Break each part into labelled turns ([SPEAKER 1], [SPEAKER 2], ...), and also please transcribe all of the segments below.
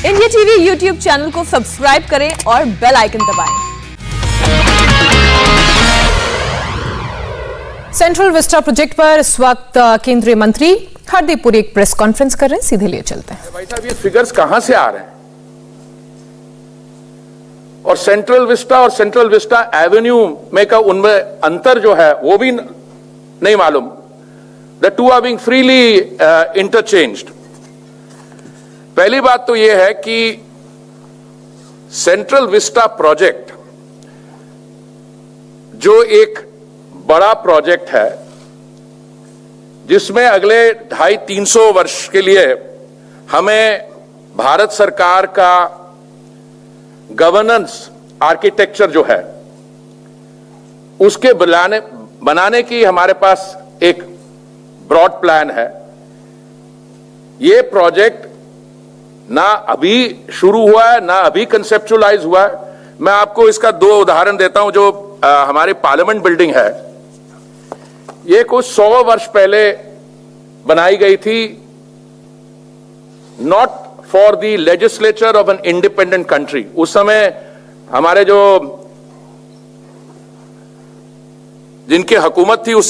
[SPEAKER 1] India TV YouTube channel को subscribe करें और बेल आइकन दबाएं।
[SPEAKER 2] सेंट्रल विस्टा प्रोजेक्ट पर इस वक्त केंद्रीय मंत्री हरदीप पुरी एक प्रेस कॉन्फ्रेंस कर रहे हैं, सीधे लिए चलते हैं।
[SPEAKER 3] भाई साहब, ये फिगर्स कहां से आ रहे हैं? और सेंट्रल विस्टा और सेंट्रल विस्टा एवेन्यू में का उनमें अंतर जो है वो भी नहीं मालूम। The two are being freely interchanged. पहली बात तो यह है कि सेंट्रल विस्टा प्रोजेक्ट जो एक बड़ा प्रोजेक्ट है जिसमें अगले 250-300 वर्ष के लिए हमें भारत सरकार का गवर्नेंस आर्किटेक्चर जो है उसके बनाने की हमारे पास एक ब्रॉड प्लान है। यह प्रोजेक्ट ना अभी शुरू हुआ है ना अभी कंसेप्चुअलाइज हुआ है। मैं आपको इसका 2 उदाहरण देता हूं। जो हमारी पार्लियामेंट बिल्डिंग है ये कुछ 100 वर्ष पहले बनाई गई थी, not for the legislature of N independent country. उस समय हमारे जो जिनकी हुकूमत थी उस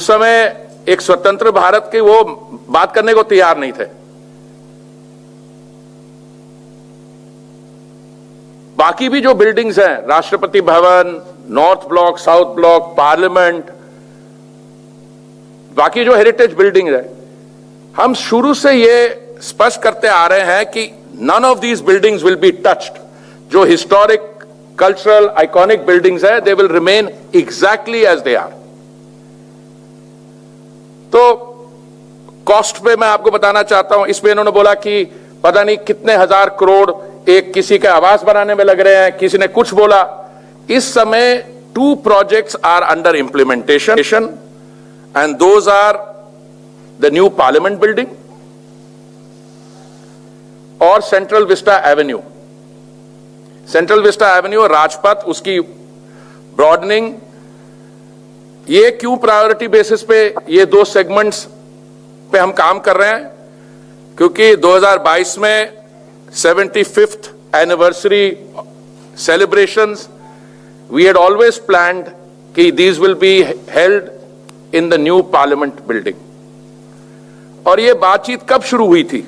[SPEAKER 3] समय एक स्वतंत्र भारत के वो बात करने को तैयार नहीं थे। बाकी भी जो बिल्डिंग्स हैं, Rashtrapati Bhavan, north block, south block, parliament, बाकी जो हेरिटेज बिल्डिंग है, हम शुरू से ये स्पष्ट करते आ रहे हैं कि none of these buildings will be touched. जो हिस्टोरिक, कल्चरल, आइकॉनिक बिल्डिंग्स है, they will remain exactly as they are. तो कॉस्ट पे मैं आपको बताना चाहता हूं। इसमें इन्होंने बोला कि पता नहीं कितने हजार करोड़ एक किसी के आवास बनाने में लग रहे हैं, किसी ने कुछ बोला। इस समय 2 projects are under implementation and those are the new parliament building और Central Vista Avenue. Central Vista Avenue Rajpath, उसकी ब्रॉडनिंग। ये क्यों प्रायोरिटी बेसिस पे ये 2 सेगमेंट्स पे हम काम कर रहे हैं? क्योंकि 2022 में 75th anniversary celebrations, we had always planned कि these will be held in the new parliament building। और ये बातचीत कब शुरू हुई थी?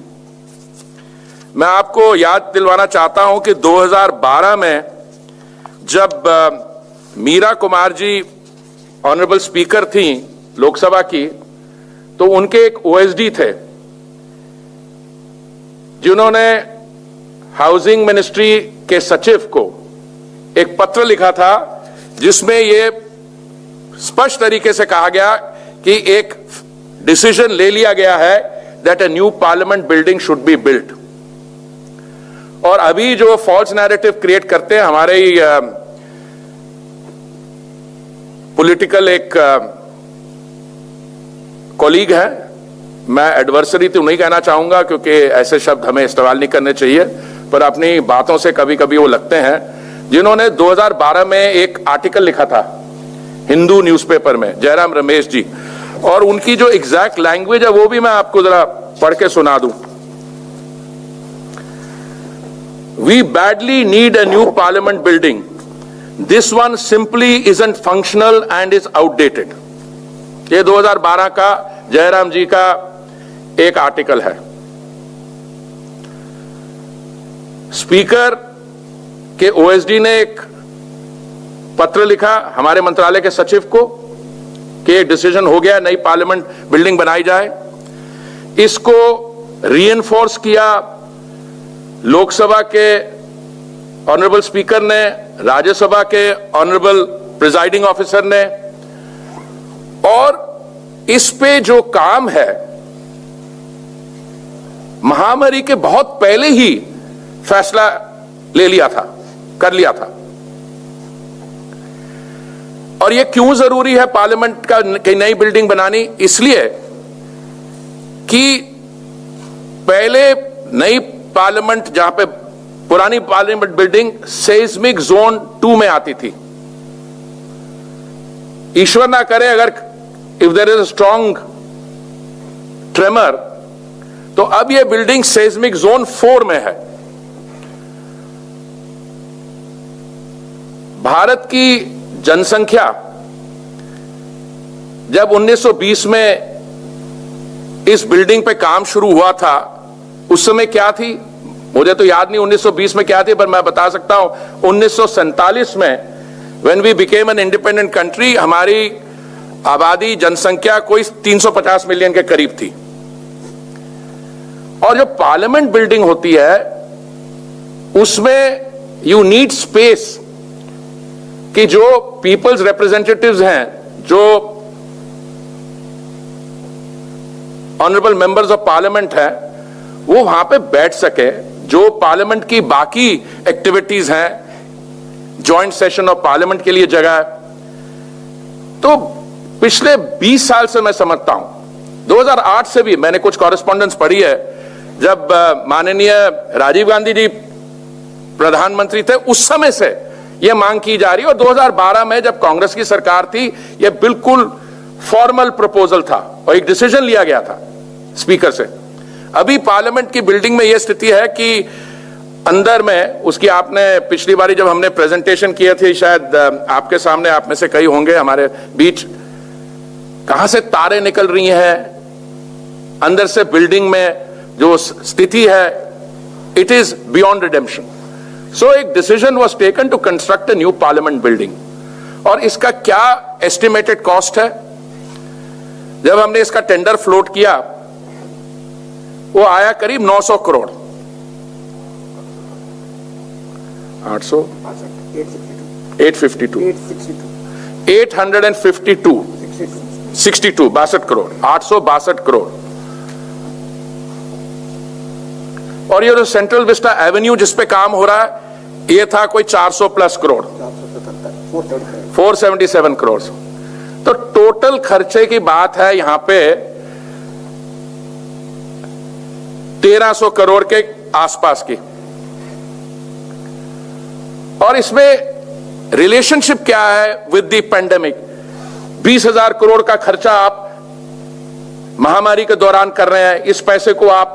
[SPEAKER 3] मैं आपको याद दिलवाना चाहता हूं कि 2012 में जब मीरा कुमार जी ऑनरेबल स्पीकर थी लोकसभा की, तो उनके एक ओएसडी थे जिन्होंने हाउसिंग मिनिस्ट्री के सचिव को एक पत्र लिखा था जिसमें यह स्पष्ट तरीके से कहा गया कि एक डिसीजन ले लिया गया है that a new parliament building should be built. और अभी जो फॉल्स नैरेटिव क्रिएट करते हैं हमारे ही पॉलिटिकल एक कॉलीग है, मैं एडवर्सरी तो नहीं कहना चाहूंगा क्योंकि ऐसे शब्द हमें इस्तेमाल नहीं करने चाहिए, पर अपनी बातों से कभी कभी वो लगते हैं, जिन्होंने 2012 में एक आर्टिकल लिखा था हिंदू न्यूज़पेपर में, जयराम रमेश जी। और उनकी जो एग्जैक्ट लैंग्वेज है वो भी मैं आपको जरा पढ़ के सुना दूं। We badly need a new parliament building, this one simply isn't functional and is outdated. ये 2012 का जयराम जी का एक आर्टिकल है। स्पीकर के ओएसडी ने एक पत्र लिखा हमारे मंत्रालय के सचिव को कि एक डिसीजन हो गया, नई पार्लियामेंट बिल्डिंग बनाई जाए। इसको रीइंफोर्स किया लोकसभा के ऑनरेबल स्पीकर ने, राज्यसभा के ऑनरेबल प्रिजाइडिंग ऑफिसर ने। और इस पे जो काम है महामारी के बहुत पहले ही फैसला ले लिया था, कर लिया था। और यह क्यों जरूरी है पार्लियामेंट का नई बिल्डिंग बनानी? इसलिए कि पहले नई पार्लियामेंट, जहां पे पुरानी पार्लियामेंट बिल्डिंग सेस्मिक जोन 2 में आती थी, ईश्वर ना करे अगर if there is a strong tremor तो अब ये बिल्डिंग सेस्मिक जोन 4 में है। भारत की जनसंख्या जब 1920 में इस बिल्डिंग पे काम शुरू हुआ था, उस समय क्या थी मुझे तो याद नहीं 1920 में क्या थी, पर मैं बता सकता हूं 1947 में when we became an independent country, हमारी आबादी जनसंख्या कोई 350 मिलियन के करीब थी। और जो पार्लियामेंट बिल्डिंग होती है उसमें यू नीड स्पेस कि जो पीपल्स रिप्रेजेंटेटिव्स हैं, जो ऑनरेबल मेंबर्स ऑफ पार्लियामेंट है, वो वहां पे बैठ सके। जो पार्लियामेंट की बाकी एक्टिविटीज हैं, जॉइंट सेशन ऑफ पार्लियामेंट के लिए जगह है। तो पिछले 20 साल से मैं समझता हूं, 2008 से भी मैंने कुछ कॉरेस्पॉन्डेंस पढ़ी है, जब माननीय राजीव गांधी जी प्रधानमंत्री थे, उस समय से यह मांग की जा रही है। और 2012 में जब कांग्रेस की सरकार थी, यह बिल्कुल फॉर्मल प्रपोजल था और एक डिसीजन लिया गया था स्पीकर से। अभी पार्लियामेंट की बिल्डिंग में यह स्थिति है कि अंदर में उसकी, आपने पिछली बारी जब हमने प्रेजेंटेशन किए थे, शायद आपके सामने, आप में से कई होंगे हमारे बीच, कहां से तारें निकल रही हैं अंदर से बिल्डिंग में, जो स्थिति है, it is beyond redemption. So एक decision was taken to construct a new parliament building. और इसका क्या एस्टिमेटेड कॉस्ट है? जब हमने इसका टेंडर फ्लोट किया, वो आया करीब 900 करोड़। 800 852 852 62 करोड़, 862 करोड़। और ये जो सेंट्रल विस्टा एवेन्यू जिस पे काम हो रहा है, ये था कोई 400 प्लस करोड़, 477 करोड़। तो टोटल खर्चे की बात है यहां पे 1300 करोड़ के आसपास की। और इसमें रिलेशनशिप क्या है विद द पेंडेमिक? 20,000 करोड़ का खर्चा आप महामारी के दौरान कर रहे हैं, इस पैसे को आप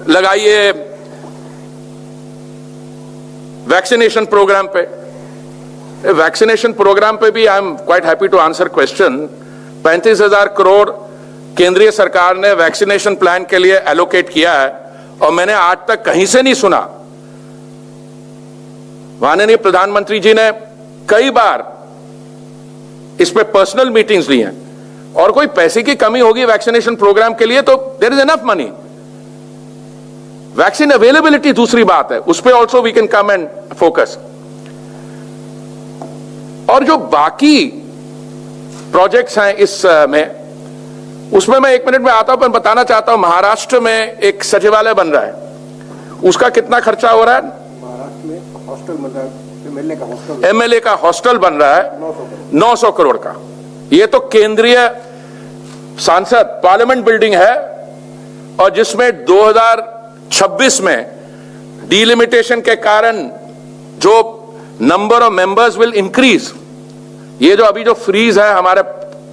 [SPEAKER 3] लगाइए वैक्सीनेशन प्रोग्राम पे। वैक्सीनेशन प्रोग्राम पे भी I am quite happy to answer question. 35,000 crore केंद्रीय सरकार ने वैक्सीनेशन प्लान के लिए एलोकेट किया है, और मैंने आज तक कहीं से नहीं सुना, माननीय प्रधानमंत्री जी ने कई बार इस पे पर्सनल मीटिंग्स ली हैं, और कोई पैसे की कमी होगी वैक्सीनेशन प्रोग्राम के लिए तो there is enough money. Vaccine availability दूसरी बात है, उस पर also we can come and focus. और जो बाकी प्रोजेक्ट्स हैं इस में, उसमें मैं 1 मिनट में आता हूं, पर बताना चाहता हूं महाराष्ट्र में एक सचिवालय बन रहा है, उसका कितना खर्चा हो रहा है?
[SPEAKER 4] महाराष्ट्र में हॉस्टल बन रहा है,
[SPEAKER 3] एमएलए का हॉस्टल बन रहा है 900 करोड़ का। ये तो केंद्रीय सांसद पार्लियामेंट बिल्डिंग है, और जिसमें 2026 में डिलिमिटेशन के कारण जो number of members will increase, ये जो अभी जो फ्रीज है हमारे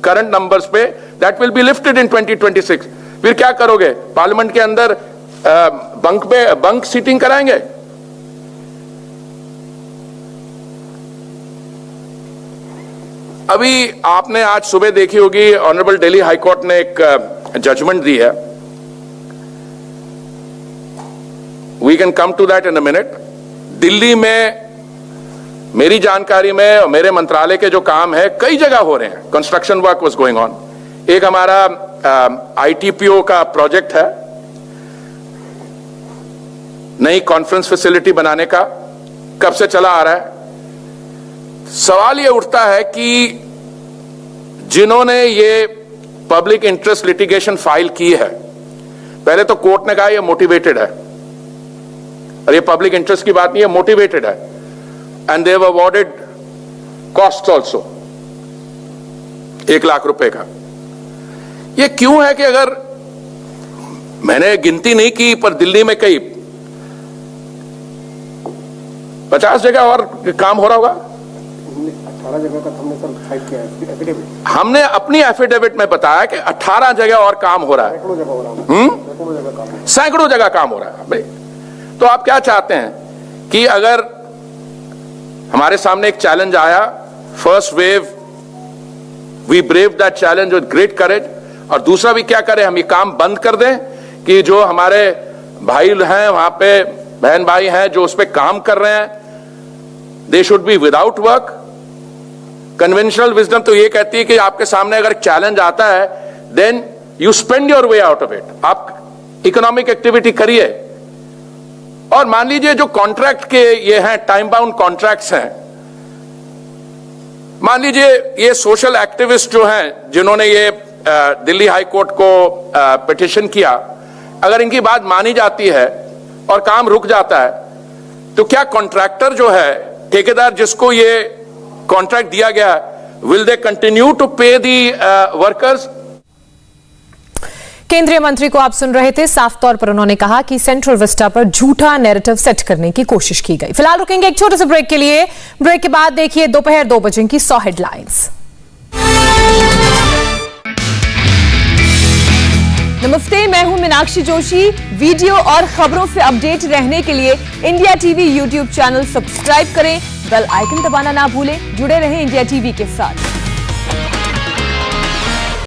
[SPEAKER 3] करंट नंबर्स पे, दैट विल बी लिफ्टेड इन 2026। फिर क्या करोगे? पार्लियामेंट के अंदर बंक सीटिंग कराएंगे? अभी आपने आज सुबह देखी होगी, ऑनरेबल दिल्ली हाई कोर्ट ने एक जजमेंट दी है, we can come to that in a minute. Delhi में मेरी जानकारी में और मेरे मंत्रालय के जो काम है कई जगह हो रहे हैं, construction work was going on. एक हमारा आईटीपीओ का प्रोजेक्ट है, नई कॉन्फ्रेंस फैसिलिटी बनाने का, कब से चला आ रहा है। सवाल यह उठता है कि जिन्होंने ये पब्लिक इंटरेस्ट लिटिगेशन फाइल की है, पहले तो कोर्ट ने कहा यह मोटिवेटेड है, और ये पब्लिक इंटरेस्ट की बात नहीं है, मोटिवेटेड है, and they have awarded cost also 1 lakh रुपए का। ये क्यों है कि अगर मैंने गिनती नहीं की, पर दिल्ली में कई 50 जगह और काम हो रहा होगा।
[SPEAKER 4] 18 जगह का हमने सर फाइल किया है एफिडेविट,
[SPEAKER 3] हमने अपनी एफिडेविट में बताया कि 18 जगह और काम हो रहा है,
[SPEAKER 4] सैकड़ों जगह हो रहा है, सैकड़ों जगह काम हो रहा है।
[SPEAKER 3] सैकड़ों जगह काम हो रहा है भाई। तो आप क्या चाहते हैं कि अगर हमारे सामने एक चैलेंज आया, first wave, we brave that challenge with great courage, और दूसरा भी क्या करें, हम ये काम बंद कर दें कि जो हमारे भाई हैं वहां पे, बहन भाई हैं जो उस पर काम कर रहे हैं, they should be without work. Conventional wisdom तो ये कहती है कि आपके सामने अगर चैलेंज आता है, then you spend your way out of it, आप इकोनॉमिक एक्टिविटी करिए। और मान लीजिए जो कॉन्ट्रैक्ट के ये हैं, टाइम बाउंड कॉन्ट्रैक्ट्स हैं, मान लीजिए ये सोशल एक्टिविस्ट जो हैं जिन्होंने ये दिल्ली हाई कोर्ट को पिटिशन किया, अगर इनकी बात मानी जाती है और काम रुक जाता है, तो क्या कॉन्ट्रैक्टर जो है, ठेकेदार जिसको ये कॉन्ट्रैक्ट दिया गया, विल दे कंटिन्यू टू पे दी वर्कर्स?
[SPEAKER 2] केंद्रीय मंत्री को आप सुन रहे थे। साफ तौर पर उन्होंने कहा कि सेंट्रल विस्टा पर झूठा नैरेटिव सेट करने की कोशिश की गई। फिलहाल रुकेंगे एक छोटे से ब्रेक के लिए। ब्रेक के बाद देखिए दोपहर 2 बजे की 100 हेडलाइंस।
[SPEAKER 1] नमस्ते, मैं हूं मीनाक्षी जोशी। वीडियो और खबरों से अपडेट रहने के लिए India TV YouTube channel subscribe करें, बेल आइकन दबाना ना भूलें। जुड़े रहें इंडिया टीवी के साथ।